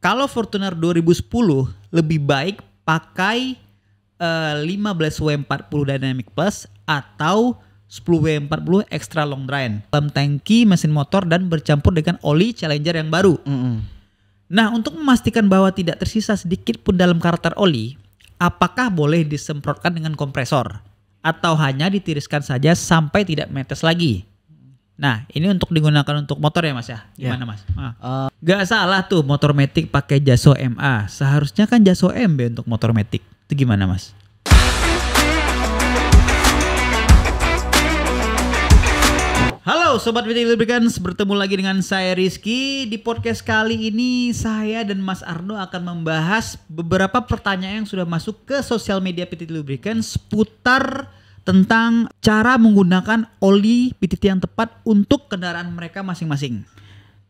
Kalau Fortuner 2010 lebih baik pakai 15W40 Dynamic Plus atau 10W40 Extra Long Drain dalam tangki mesin motor dan bercampur dengan oli Challenger yang baru. Nah, untuk memastikan bahwa tidak tersisa sedikit pun dalam karakter oli, apakah boleh disemprotkan dengan kompresor atau hanya ditiriskan saja sampai tidak menetes lagi? Nah, ini untuk digunakan untuk motor ya Mas ya? Gimana Mas? Gak salah tuh motor Matic pakai Jaso MA. Seharusnya kan Jaso MB untuk motor Matic. Itu gimana Mas? Halo Sobat Matic Lubricants, bertemu lagi dengan saya Rizky. Di podcast kali ini saya dan Mas Arno akan membahas beberapa pertanyaan yang sudah masuk ke sosial media PT Lubricants seputar tentang cara menggunakan oli PTT yang tepat untuk kendaraan mereka masing-masing.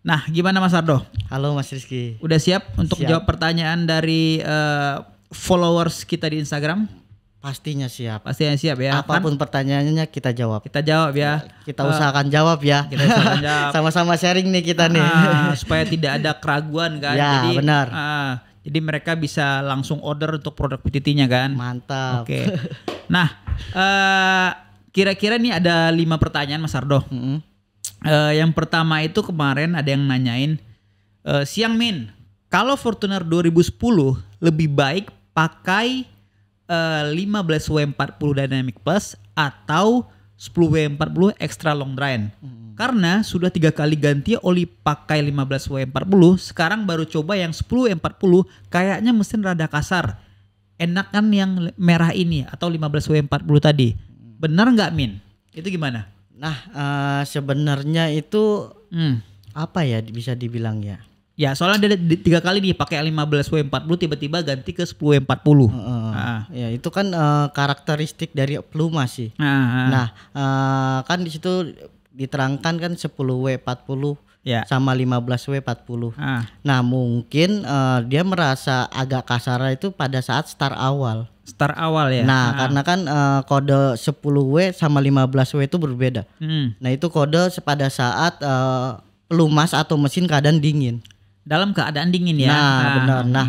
Nah, gimana Mas Ardo? Halo Mas Rizky. Udah siap untuk Siap. jawab pertanyaan dari followers kita di Instagram? Pastinya siap. Pastinya siap ya. Apapun pertanyaannya kita jawab. Kita jawab ya. Kita usahakan jawab ya. Kita usahakan jawab. Sama-sama sharing nih kita nih. Supaya tidak ada keraguan kan. Ya, jadi, benar. Jadi mereka bisa langsung order untuk produk PTT-nya kan. Mantap. Oke. Nah, kira-kira nih ada 5 pertanyaan Mas Ardo. Yang pertama itu kemarin ada yang nanyain, Siang Min, kalau Fortuner 2010 lebih baik pakai 15W40 Dynamic Plus atau 10W40 Extra Long Drain? Karena sudah 3 kali ganti oli pakai 15W40, sekarang baru coba yang 10W40, kayaknya mesin rada kasar. Enak kan yang merah ini atau 15W40 tadi? Benar nggak Min? Itu gimana? Nah, sebenarnya itu apa ya bisa dibilang ya? Ya soalnya ada 3 kali nih pakai 15W40 tiba-tiba ganti ke 10W40. Ya itu kan karakteristik dari Pluma sih. Nah, kan di situ diterangkan kan 10W40 ya, sama 15W40. Nah, mungkin dia merasa agak kasar itu pada saat start awal. Start awal ya. Nah, karena kan kode 10W sama 15W itu berbeda. Nah, itu kode pada saat pelumas atau mesin keadaan dingin. Dalam keadaan dingin ya. Nah, benar. Nah,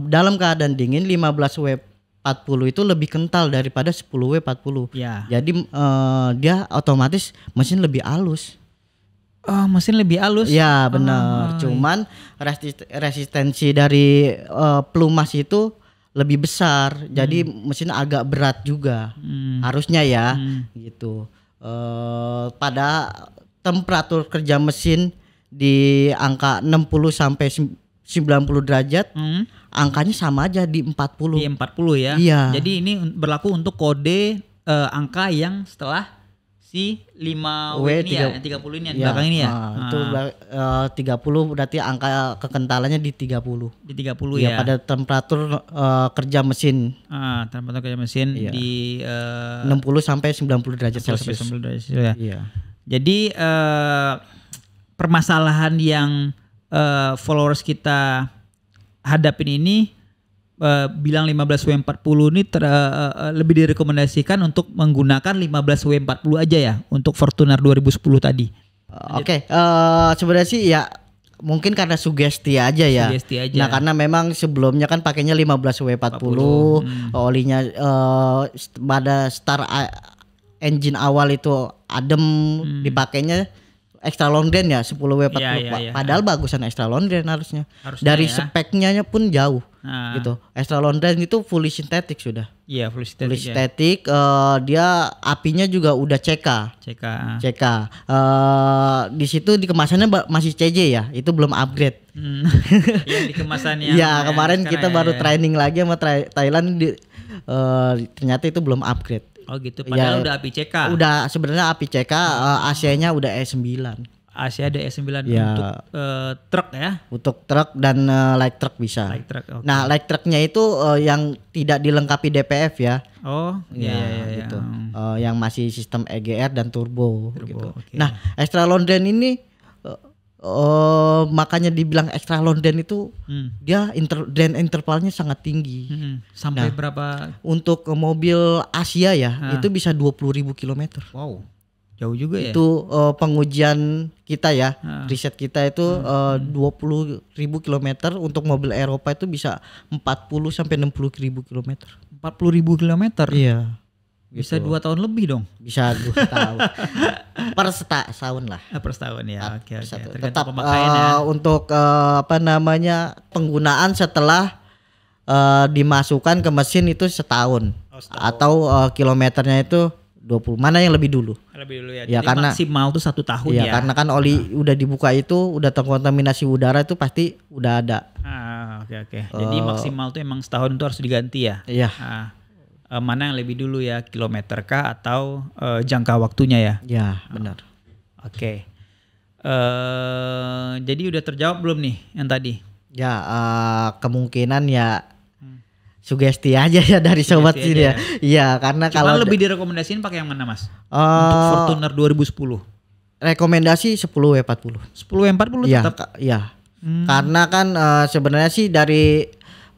dalam keadaan dingin 15W40 itu lebih kental daripada 10W40. Ya. Jadi dia otomatis mesin lebih halus. Oh, mesin lebih halus. Ya, benar. Cuman resistensi dari pelumas itu lebih besar. Jadi mesin agak berat juga. Harusnya ya, gitu. Pada temperatur kerja mesin di angka 60 sampai 90 derajat, angkanya sama aja di 40. Di 40 ya. Iya. Jadi ini berlaku untuk kode angka yang setelah si 5W ini ya, 30 ini yang di belakang ini ya. Itu 30 berarti angka kekentalannya di 30. Di 30 ya. Pada temperatur kerja mesin. Temperatur kerja mesin di 60 sampai 90 derajat Celcius. Sampai 90 derajat Celcius ya. Iya. Jadi permasalahan yang followers kita hadapin ini bilang 15W40 ini lebih direkomendasikan untuk menggunakan 15W40 aja ya untuk Fortuner 2010 tadi. Oke, sebenarnya sih ya mungkin karena sugesti aja ya. Sugesti aja. Nah, karena memang sebelumnya kan pakainya 15W40, olinya pada start engine awal itu adem, dipakainya extra long drain ya 10W40. Ya. Padahal bagusan extra long drain harusnya dari ya. speknya pun jauh. Gitu. Extra long drain itu fully synthetic sudah. Iya, fully synthetic. Dia apinya juga udah CK. Di situ di kemasannya masih CJ ya, itu belum upgrade. Yang di kemasannya. Ya, kemarin kita baru training lagi sama Thailand ternyata itu belum upgrade. Oh gitu, padahal udah api CK. Udah sebenarnya api CK, AC-nya udah E9. AC ada E9 ya. Untuk truk ya. Untuk truk dan light truck bisa. Light truck, okay. Nah, light trucknya itu yang tidak dilengkapi DPF ya. Oh, iya. Gitu. Yang masih sistem EGR dan turbo gitu. Okay. Nah, extra long drain ini makanya dibilang extra long drain itu dia drain intervalnya sangat tinggi. Sampai berapa? Untuk mobil Asia ya itu bisa 20.000 km. Wow. Jauh juga ya. Itu pengujian kita ya, riset kita itu 20.000 kilometer, untuk mobil Eropa itu bisa 40 sampai 60.000 kilometer. 40.000 kilometer. Iya. Bisa Gitu. 2 tahun lebih dong. Bisa 2 tahun. Per setahun lah. Per tahun ya. Oke. Tergantung Tetap pemakaian ya. untuk penggunaan setelah dimasukkan ke mesin itu setahun. setahun. Atau kilometernya itu 20. Mana yang lebih dulu? Lebih dulu ya. Ya, Jadi karena maksimal tuh 1 tahun Iya, ya. karena kan oli udah dibuka itu udah terkontaminasi udara itu pasti udah ada. Oke. Jadi maksimal tuh emang setahun itu harus diganti ya. Iya. Mana yang lebih dulu ya, kilometer kah atau jangka waktunya ya? Ya, benar. Oke. Jadi udah terjawab belum nih yang tadi? Ya, kemungkinan ya sugesti aja ya dari sobat Sugesti sini aja ya. Iya, karena Kalau kalau lebih direkomendasiin pakai yang mana Mas? Untuk Fortuner 2010. rekomendasi 10W40. 10W40 Iya, tetap. iya. Karena kan sebenarnya sih dari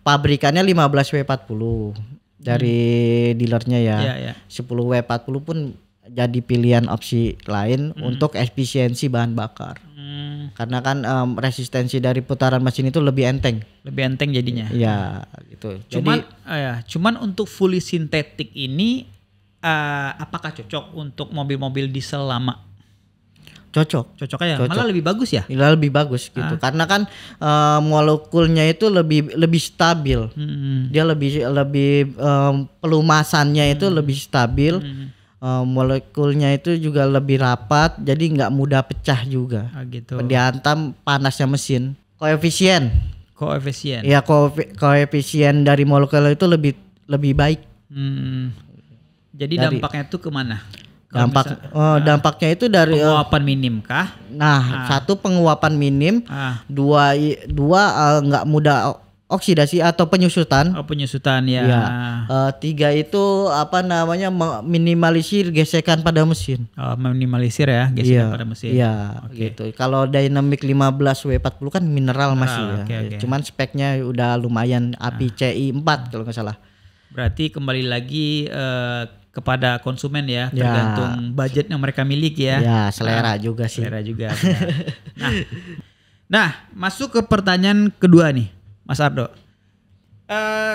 pabrikannya 15W40 dari dealernya ya. Iya. 10W40 pun jadi pilihan opsi lain untuk efisiensi bahan bakar. Karena kan resistensi dari putaran mesin itu lebih enteng. Lebih enteng jadinya. Iya, gitu. Cuman untuk fully sintetik ini apakah cocok untuk mobil-mobil diesel lama? Cocok. Cocok aja. Cocok. Malah lebih bagus ya? Lebih bagus gitu. Karena kan molekulnya itu lebih stabil. Dia lebih pelumasannya itu lebih stabil. Molekulnya itu juga lebih rapat, jadi nggak mudah pecah juga. Gitu. Dihantam panasnya mesin. Koefisien. Iya, koefisien dari molekul itu lebih baik. Jadi dampaknya tuh kemana? Dampaknya itu dari penguapan minim kah? Satu penguapan minim, dua nggak mudah oksidasi atau penyusutan. Penyusutan ya. Tiga itu minimalisir gesekan pada mesin. Minimalisir ya gesekan pada mesin. Iya, gitu. Kalau Dynamic 15W40 kan mineral masih ya. Okay. Cuman speknya udah lumayan API CI 4 kalau nggak salah. Berarti kembali lagi kepada konsumen ya, tergantung budget yang mereka miliki ya. Ya, selera juga sih. Selera juga. Nah, masuk ke pertanyaan kedua nih. Mas Ardo,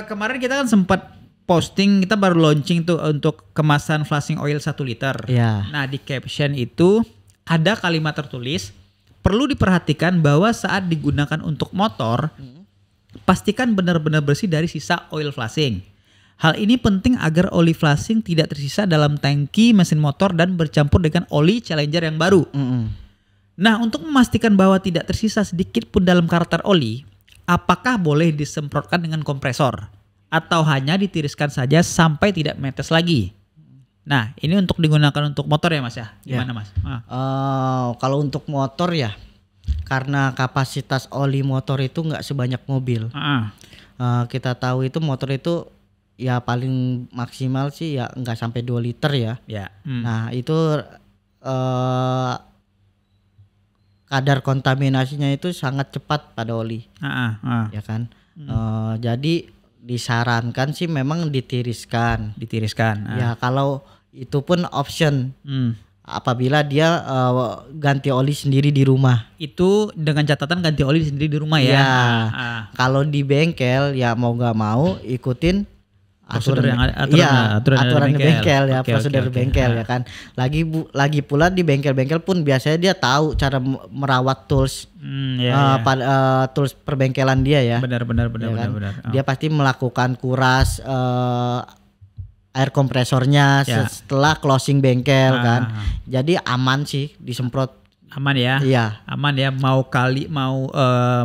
kemarin kita kan sempat posting, kita baru launching tuh untuk kemasan flashing oil 1 liter. Ya. Nah di caption itu ada kalimat tertulis, perlu diperhatikan bahwa saat digunakan untuk motor, pastikan benar-benar bersih dari sisa oil flashing. Hal ini penting agar oli flashing tidak tersisa dalam tangki mesin motor dan bercampur dengan oli Challenger yang baru. Nah untuk memastikan bahwa tidak tersisa sedikit pun dalam karakter oli, apakah boleh disemprotkan dengan kompresor atau hanya ditiriskan saja sampai tidak menetes lagi? Nah, ini untuk digunakan untuk motor ya Mas ya? Gimana Mas? Kalau untuk motor ya, karena kapasitas oli motor itu nggak sebanyak mobil. Kita tahu itu motor itu ya paling maksimal sih ya nggak sampai 2 liter ya. Nah itu kadar kontaminasinya itu sangat cepat pada oli, ya kan. Jadi disarankan sih memang ditiriskan. Ya kalau itu pun option apabila dia ganti oli sendiri di rumah. Itu dengan catatan ganti oli sendiri di rumah ya. Kalau di bengkel ya mau nggak mau ikutin aturan bengkel ya, prosedur bengkel ya kan. Lagi pula di bengkel-bengkel pun biasanya dia tahu cara merawat tools tools perbengkelan dia ya. Benar. Dia pasti melakukan kuras air kompresornya setelah closing bengkel kan. Jadi aman sih disemprot. Aman ya. Iya. Aman ya, mau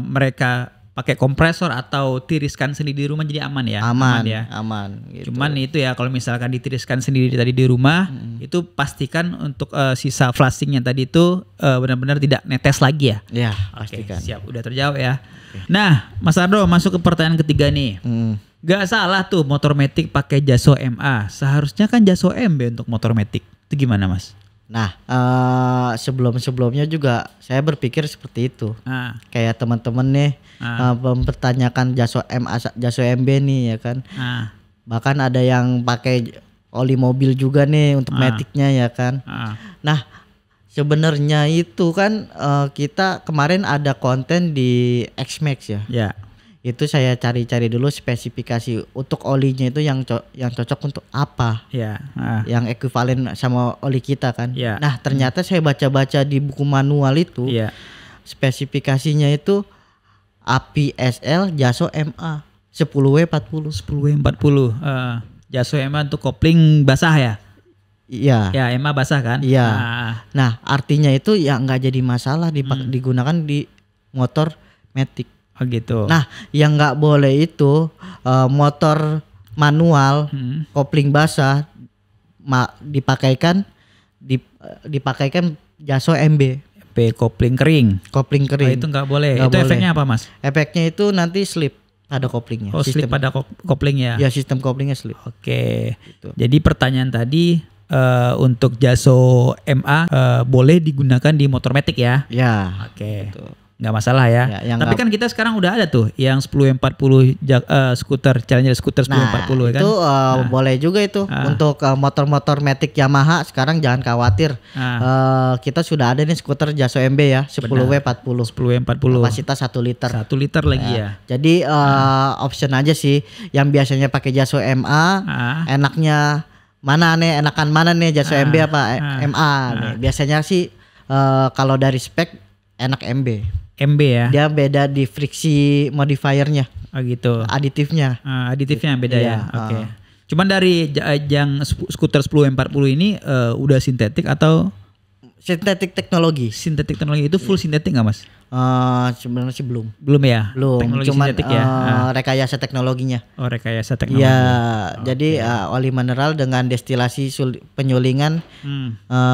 mereka pakai kompresor atau tiriskan sendiri di rumah jadi aman ya. Aman gitu. Cuman itu ya kalau misalkan ditiriskan sendiri tadi di rumah, itu pastikan untuk sisa flashingnya tadi itu benar-benar tidak netes lagi ya. Ya, pastikan. Siap, udah terjawab ya. Nah, Mas Ardo masuk ke pertanyaan ketiga nih. Gak salah tuh motor Matic pakai Jaso MA. Seharusnya kan Jaso MB untuk motor Matic. Itu gimana Mas? Nah, sebelumnya juga saya berpikir seperti itu. Kayak teman-teman nih mempertanyakan Jaso MA, Jaso MB nih ya kan. Bahkan ada yang pakai oli mobil juga nih untuk Matic-nya ya kan. Nah, sebenarnya itu kan kita kemarin ada konten di X-Max ya. Ya. Itu saya cari-cari dulu spesifikasi untuk olinya itu yang cocok untuk apa. Ya. Yang ekuivalen sama oli kita kan. Ya. Nah, ternyata saya baca-baca di buku manual itu. Ya. Spesifikasinya itu API SL Jaso MA 10W40. 10W40. Jaso MA untuk kopling basah ya? Iya. Ya, MA basah kan? Iya. Nah, artinya itu ya nggak jadi masalah digunakan di motor Matic. Oh gitu. Nah, yang nggak boleh itu motor manual kopling basah dipakaikan Jaso MB. Kopling kering. Kopling kering. Itu nggak boleh. Nggak itu boleh. efeknya apa mas? Efeknya itu nanti slip pada koplingnya. Oh, slip pada kopling ya? Ya, sistem koplingnya slip. Oke. Gitu. Jadi pertanyaan tadi untuk Jaso MA boleh digunakan di motor Matic ya? Ya. Oke. Gitu. Nggak masalah ya. Tapi kan kita sekarang udah ada tuh yang 10W40 skuter, Challenger skuter 10W40 kan. Itu boleh juga itu untuk motor-motor Matic Yamaha sekarang jangan khawatir. Kita sudah ada nih skuter Jaso MB ya 10W40. 10W40. Kapasitas 1 liter. 1 liter lagi ya. Jadi option aja sih yang biasanya pakai Jaso MA enaknya mana nih, enakan mana nih Jaso MB apa MA nih. Biasanya sih kalau dari spek enak MB. MB ya. Dia beda di friksi modifiernya. Oh gitu. Aditifnya. Aditifnya beda ya. Oke. Cuman dari yang skuter 10W40 ini udah sintetik atau sintetik teknologi? Sintetik teknologi itu full sintetik nggak mas? Sebenarnya sih belum. Belum ya. Belum. Teknologi Cuman sintetik ya. Rekayasa teknologinya. Oh, rekayasa teknologi. Ya, jadi oli mineral dengan destilasi penyulingan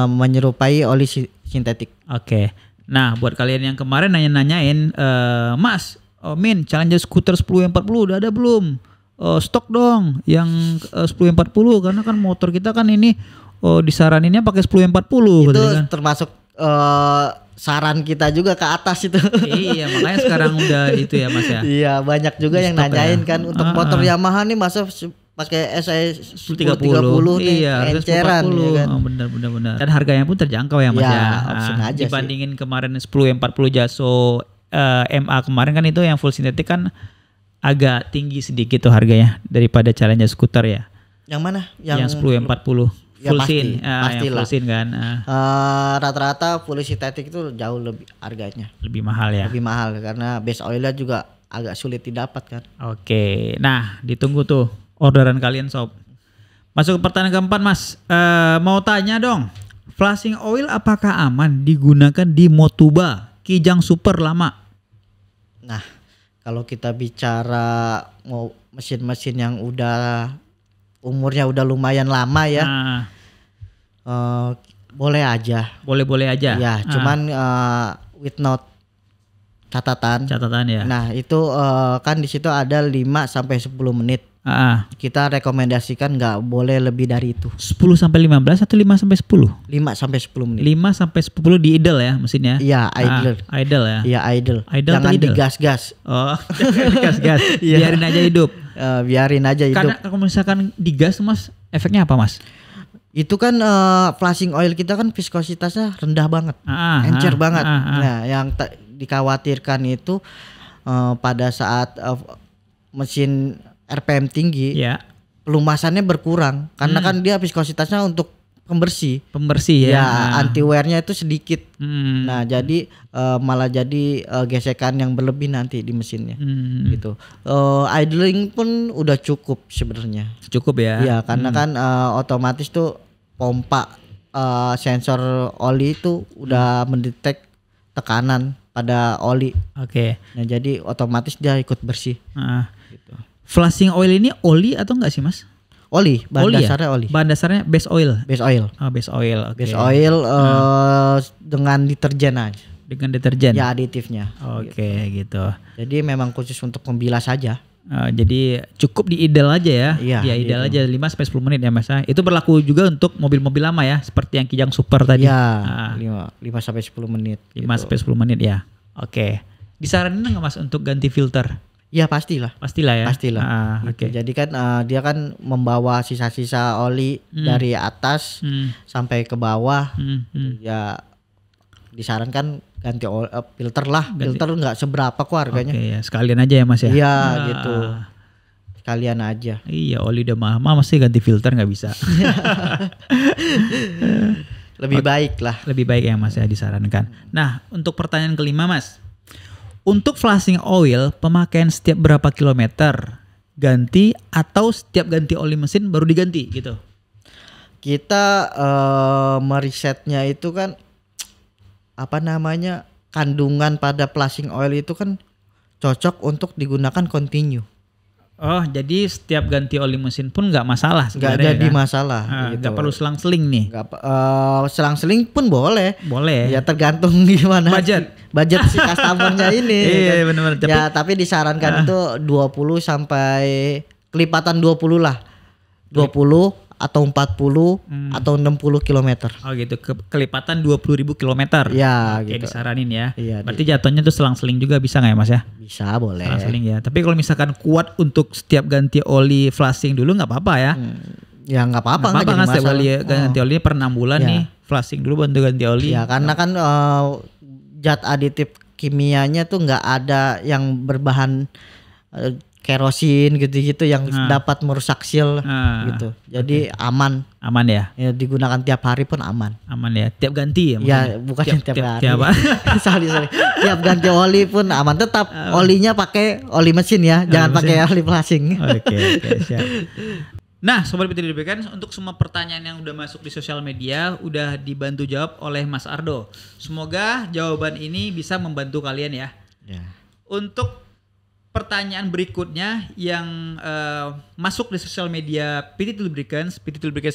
menyerupai oli sintetik. Oke. Nah, buat kalian yang kemarin nanya-nanyain, Mas, Min, Challenger skuter 10W40 udah ada belum? Stok dong yang 10W40 karena kan motor kita kan ini disaraninnya pakai 10W40. Itu kan? Termasuk saran kita juga ke atas itu. Iya, makanya sekarang udah itu ya Mas ya. Iya, banyak juga yang nanyain kan untuk motor Yamaha nih masa pakai SI 1030 nih, enceran ya kan. Benar. Dan harganya pun terjangkau ya Mas ya. Option aja dibandingin kemarin 10W40 Jaso MA kemarin kan itu yang full sintetik kan agak tinggi sedikit tuh harganya daripada Challenger skuter ya. Yang mana? Yang 10W40 ya full pasti, sin. Pastilah. Full sin kan. Rata-rata full sintetik itu jauh lebih harganya. Lebih mahal ya. Lebih mahal karena base oilnya juga agak sulit didapat kan. Oke. Nah, ditunggu tuh orderan kalian sob. Masuk ke pertanyaan keempat Mas. Mau tanya dong, flashing oil apakah aman digunakan di Motuba Kijang Super lama? Nah, kalau kita bicara mau mesin-mesin yang udah umurnya udah lumayan lama ya, boleh aja. Boleh aja. Ya, cuman with note catatan ya. Nah, itu kan di situ ada 5 sampai 10 menit. Kita rekomendasikan nggak boleh lebih dari itu. 10 sampai 15 atau 5 sampai 10? 5 sampai 10 menit. 5 sampai 10 di idle ya mesinnya? Iya, idle. Idle ya? Iya, idle. Jangan idle? digas-gas. Oh, gas-gas. Biarin aja hidup. Biarin aja hidup. Karena kalau misalkan digas Mas, efeknya apa Mas? Itu kan flashing oil kita kan viskositasnya rendah banget. Encer banget. Nah, yang dikhawatirkan itu pada saat mesin RPM tinggi, pelumasannya berkurang karena kan dia viskositasnya untuk pembersih ya. Anti wear-nya itu sedikit. Nah, jadi malah jadi gesekan yang berlebih nanti di mesinnya. Gitu. Idling pun udah cukup sebenarnya. Cukup ya. Iya, karena kan otomatis tuh pompa sensor oli itu udah mendetek tekanan pada oli. Oke. Nah, jadi otomatis dia ikut bersih. Gitu. Flashing oil ini oli atau enggak sih Mas? Oli, bahan dasarnya oli. Bahan dasarnya base oil. Base oil. Base oil. Okay. Base oil dengan deterjen aja. Dengan deterjen. Ya, aditifnya. Oke, gitu. Jadi memang khusus untuk membilas saja. Jadi cukup di idle aja ya. Iya, idle aja 5 sampai 10 menit ya Mas. Itu berlaku juga untuk mobil-mobil lama ya, seperti yang Kijang Super tadi. Iya. 5 sampai 10 menit. 5 sampai 10 menit ya. Oke. Disaranin enggak Mas untuk ganti filter? Ya pastilah. Pastilah ya. Pastilah. Oke. Gitu. Jadi kan dia kan membawa sisa-sisa oli dari atas sampai ke bawah. Ya disarankan ganti filter lah. Filter nggak seberapa kok harganya. Oke ya, sekalian aja ya Mas ya. Iya gitu. Sekalian aja. Iya, oli udah mahal masih ganti filter nggak bisa. Lebih baik lah. Lebih baik ya Mas ya disarankan. Nah, untuk pertanyaan kelima Mas. Untuk flashing oil, pemakaian setiap berapa kilometer ganti atau setiap ganti oli mesin baru diganti gitu? Kita merisetnya itu kan kandungan pada flashing oil itu kan cocok untuk digunakan continue. Oh, jadi setiap ganti oli mesin pun nggak masalah sebenarnya? Nggak jadi kan? masalah. Nggak perlu selang-seling nih? Selang-seling pun boleh. Boleh. Ya tergantung gimana budget si customernya ini. Iya benar-benar. Ya tapi disarankan itu 20 sampai kelipatan 20 lah. 20 atau 40 atau 60 kilometer. Oh gitu, kelipatan 20.000 kilometer. Ya Oke, gitu. disaranin ya. Iya, berarti jatuhnya tuh selang-seling juga bisa nggak ya Mas ya? Bisa boleh. Selang-seling ya. Tapi kalau misalkan kuat untuk setiap ganti oli flashing dulu nggak apa-apa ya? Ya nggak apa-apa nggak jadi setiap masalah. ganti oli per 6 bulan nih flashing dulu bantu ganti oli. Ya karena kan zat aditif kimianya tuh nggak ada yang berbahan kerosin gitu-gitu yang dapat merusak seal gitu. Jadi aman ya. Ya digunakan tiap hari pun aman. Aman ya. Tiap ganti ya? Ya bukan tiap hari. Tiap sorry. Tiap ganti oli pun aman. Tetap olinya pakai oli mesin ya. Jangan pakai oli flashing. Oke, siap. Nah, Sobat PT Lubricants, untuk semua pertanyaan yang udah masuk di sosial media udah dibantu jawab oleh Mas Ardo. Semoga jawaban ini bisa membantu kalian ya. Untuk pertanyaan berikutnya yang masuk di sosial media PT Lubricants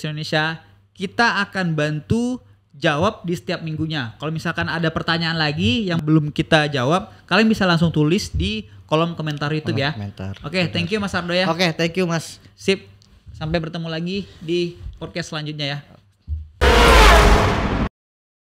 Indonesia, kita akan bantu jawab di setiap minggunya. Kalau misalkan ada pertanyaan lagi yang belum kita jawab, kalian bisa langsung tulis di kolom komentar YouTube ya. Oke, thank you Mas Ardo ya. Oke, thank you Mas. Sip. Sampai bertemu lagi di podcast selanjutnya ya.